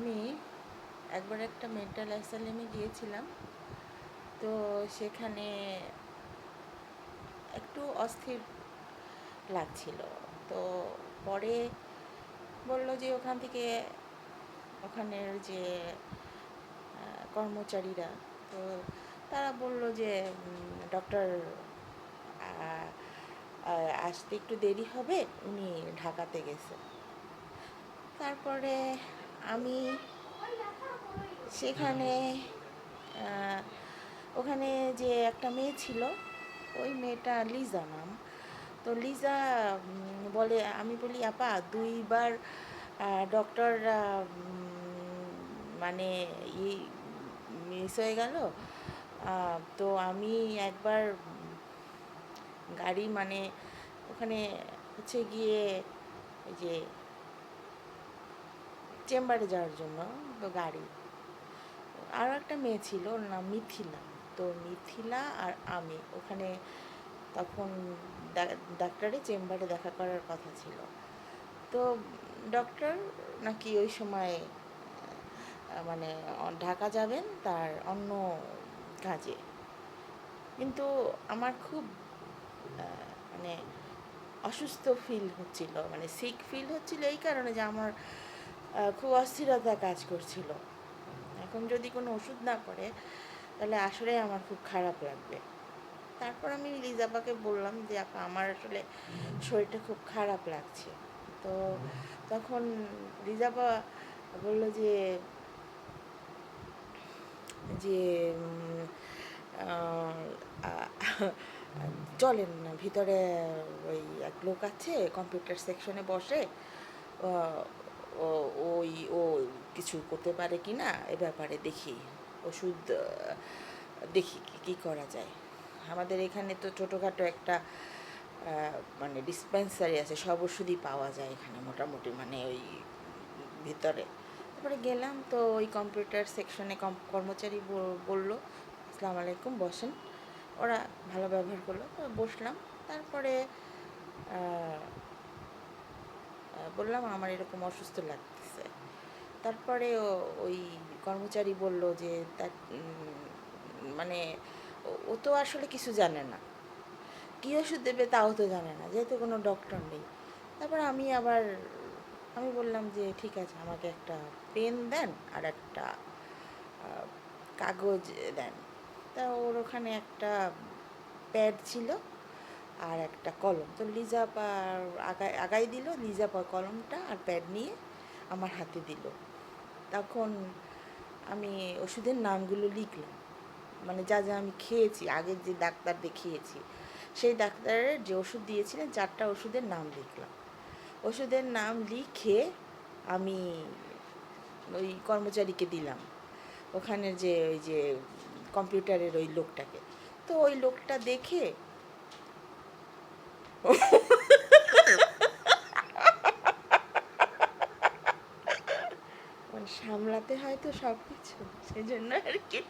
আমি একবার একটা মেন্টাল অ্যাসাইলামে গিয়েছিলাম। তো সেখানে একটু অস্থির লাগছিল। তো পরে বললো যে ওখান থেকে ওখানের যে কর্মচারীরা, তো তারা বলল যে ডক্টর আসতে একটু দেরি হবে, উনি ঢাকাতে গেছে। তারপরে আমি সেখানে আহ, ওখানে যে একটা মেয়ে ছিল, ওই মেয়েটা লিজা নাম। তো লিজা বলে, আমি বলি আপা দুইবার ডক্টর মানে ই মিস হয়ে গেল। তো আমি একবার গাড়ি মানে ওখানে হচ্ছে গিয়ে এই যে চেম্বারে যাওয়ার জন্য, তো গাড়ি, আরও একটা মেয়ে ছিল, ওর নাম মিথিলা। তো মিথিলা আর আমি ওখানে তখন ডাক্তারের চেম্বারে দেখা করার কথা ছিল। তো ডক্টর নাকি ওই সময় মানে ঢাকা যাবেন তার অন্য কাজে। কিন্তু আমার খুব মানে অসুস্থ ফিল হচ্ছিল, মানে সিক ফিল হচ্ছিল এই কারণে যে আমার খুব অস্থিরতা কাজ করছিল। এখন যদি কোনো ওষুধ না করে তাহলে আসলে আমার খুব খারাপ লাগবে। তারপর আমি লিজাপাকে বললাম যে আপা আমার আসলে শরীরটা খুব খারাপ লাগছে। তো তখন লিজাপা বললো যে যে চলেন ভিতরে, ওই এক লোক আছে কম্পিউটার সেকশনে বসে, ওই ও কিছু করতে পারে কি না এ ব্যাপারে দেখি, ওষুধ দেখি কী করা যায়। আমাদের এখানে তো ছোটোখাটো একটা মানে ডিসপেন্সারি আছে, সব ওষুধই পাওয়া যায় এখানে মোটামুটি, মানে ওই ভিতরে। তারপরে গেলাম, তো ওই কম্পিউটার সেকশনে কর্মচারী বলল আসসালামু আলাইকুম, বসেন। ওরা ভালো ব্যবহার করলো, তো বসলাম। তারপরে বললাম আমার এরকম অসুস্থ লাগতেছে। তারপরে ওই কর্মচারী বলল যে তার মানে ও তো আসলে কিছু জানে না, কী ওষুধ দেবে তাও তো জানে না, যেহেতু কোনো ডক্টর নেই। তারপর আমি বললাম যে ঠিক আছে, আমাকে একটা পেন দেন আর একটা কাগজ দেন। তা ওর ওখানে একটা প্যাড ছিল আর একটা কলম। তো লিজাপা আগাই দিল, লিজাপা কলমটা আর প্যাড নিয়ে আমার হাতে দিল। তখন আমি ওষুধের নামগুলো লিখলাম, মানে যা যা আমি খেয়েছি, আগের যে ডাক্তার দেখিয়েছি সেই ডাক্তারের যে ওষুধ দিয়েছিলেন 4টা ওষুধের নাম লিখলাম। ওষুধের নাম লিখে আমি ওই কর্মচারীকে দিলাম, ওখানের যে ওই যে কম্পিউটারের ওই লোকটাকে। তো ওই লোকটা দেখে মানে সামলাতে হয় তো সব কিছু, সেই জন্য আর কি,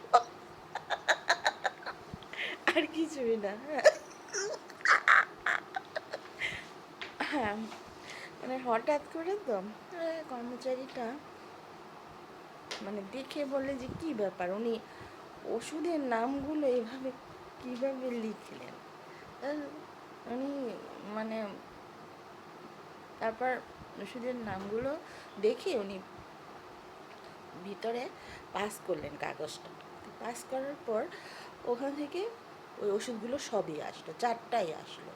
আর কিছুই না। হ্যাঁ, মানে হঠাৎ করে তো কর্মচারীটা মানে দেখে বলে যে কী ব্যাপার, উনি ওষুধের নামগুলো এভাবে কীভাবে লিখলেন। উনি মানে তারপর ওষুধের নামগুলো দেখে উনি ভিতরে পাস করলেন কাগজটা। পাস করার পর ওখান থেকে ওই ওষুধগুলো সবই আসলো, 4টাই আসলো।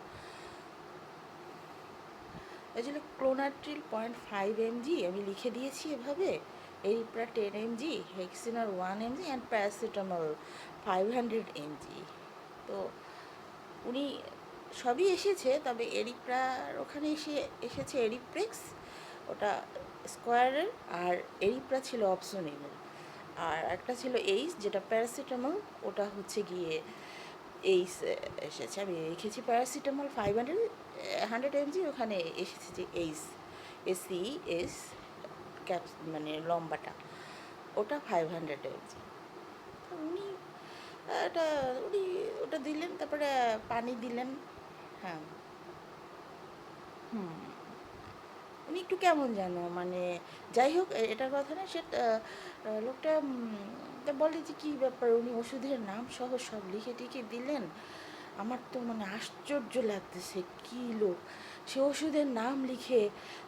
ওই জন্য ক্লোনাট্রিল 0.5 mg আমি লিখে দিয়েছি এভাবে, এরিপ্রা 10 mg, হেক্সিনার 1 mg and paracetamol 500 mg। তো উনি সবই এসেছে, তবে এরিপ্রার ওখানে এসেছে এরিপ্রেক্স, ওটা স্কোয়ারের, আর এরিপ্রা ছিল অপশনেবল। আর একটা ছিল এইস যেটা প্যারাসিটামল, ওটা হচ্ছে গিয়ে এইস এসেছে। আমি লিখেছি প্যারাসিটামল 500 mg, ওখানে এসেছে যে এইস, এস মানে লম্বাটা, ওটা 500 mg। উনি এটা উনি ওটা দিলেন, তারপরে পানি দিলেন। হ্যাঁ, হুম, উনি একটু কেমন যেন মানে যাই হোক এটার কথা না সেটা লোকটা তা বলে যে কী ব্যাপার উনি ওষুধের নাম সহ সব লিখে টিখে দিলেন। আমার তো মানে আশ্চর্য লাগতেছে কী লোক সে ওষুধের নাম লিখে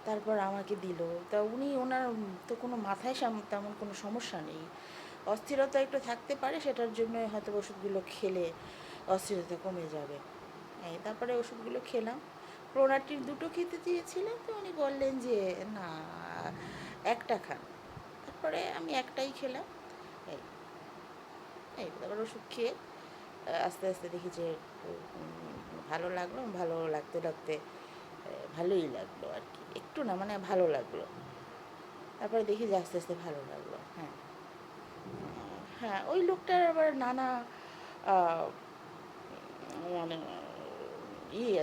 তারপর আমাকে দিল। তা উনি ওনার তো কোনো মাথায় তেমন কোনো সমস্যা নেই, অস্থিরতা একটু থাকতে পারে, সেটার জন্য হয়তো ওষুধগুলো খেলে অস্থিরতা কমে যাবে। এই তারপরে ওষুধগুলো খেলাম, প্রোনাটির দুটো খেতে দিয়েছিলেন, তো উনি বললেন যে না একটা খান। তারপরে আমি একটাই খেলাম। এই এই তারপর ওষুধ খেয়ে আস্তে আস্তে দেখি যে একটু ভালো লাগলো, ভালো লাগতে লাগতে ভালোই লাগলো আর কি, একটু না মানে ভালো লাগলো। তারপরে দেখি যে আস্তে আস্তে ভালো লাগলো। হ্যাঁ হ্যাঁ, ওই লোকটার আবার নানা আহ, মানে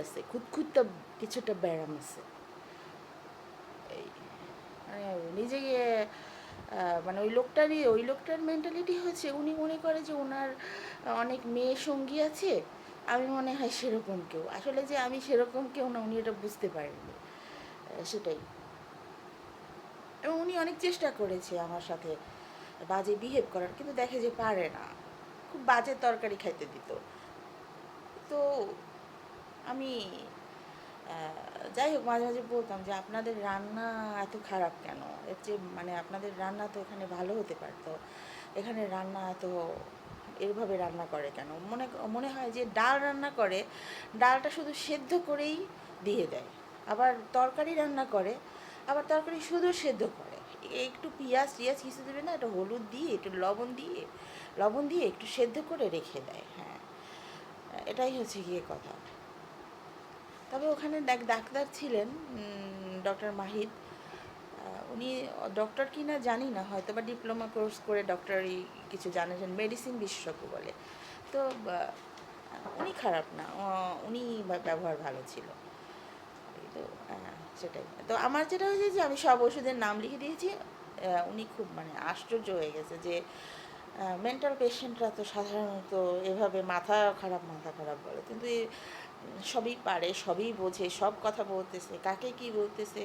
আছে, খুঁতখুঁতটা কিছুটা ব্যায়াম আছে। এই মানে নিজেকে মানে ওই লোকটার মেন্টালিটি হচ্ছে উনি মনে করে যে ওনার অনেক মেয়ে সঙ্গী আছে, আমি মনে হয় সেরকম কেউ, আসলে যে আমি সেরকম কেউ না উনি এটা বুঝতে পারেননি। সেটাই। এবং উনি অনেক চেষ্টা করেছে আমার সাথে বাজে বিহেভ করার, কিন্তু দেখে যে পারে না, খুব বাজে তরকারি খাইতে দিত। তো আমি যাই হোক মাঝে মাঝে বলতাম যে আপনাদের রান্না এত খারাপ কেন, এর চেয়ে মানে আপনাদের রান্না তো এখানে ভালো হতে পারতো, এখানে রান্না এত এভাবে রান্না করে কেন, মনে মনে হয় যে ডাল রান্না করে ডালটা শুধু সেদ্ধ করেই দিয়ে দেয়, আবার তরকারি রান্না করে আবার তরকারি শুধু সেদ্ধ করে, একটু পেঁয়াজ টিয়াজ কিছু দেবে না, একটু হলুদ দিয়ে একটু লবণ দিয়ে একটু সেদ্ধ করে রেখে দেয়। হ্যাঁ, এটাই হচ্ছে গিয়ে কথা। তবে ওখানে ডাক্তার ছিলেন, ডক্টর মাহিদ। উনি ডক্টর কি না জানি না, হয়তো বা ডিপ্লোমা কোর্স করে ডক্টরি কিছু জানেন, মেডিসিন বিশেষজ্ঞ বলে। তো উনি খারাপ না, উনি ব্যবহার ভালো ছিল। তো সেটাই। তো আমার যেটা হয়েছে যে আমি সব ওষুধের নাম লিখে দিয়েছি। উনি খুব মানে আশ্চর্য হয়ে গেছে যে মেন্টাল পেশেন্টরা তো সাধারণত এভাবে মাথা খারাপ বলে, কিন্তু সবই পারে, সবই বোঝে, সব কথা বলতেছে, কাকে কি বলতেছে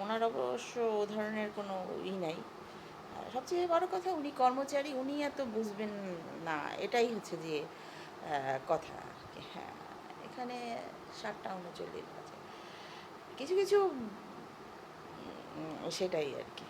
ওনার অবশ্য ও ধরনের কোনো নাই। সবচেয়ে বড় কথা উনি কর্মচারী, উনি এত বুঝবেন না, এটাই হচ্ছে যে কথা আর কি। হ্যাঁ, এখানে 7টা 39 বাজে, কিছু কিছু সেটাই আর কি।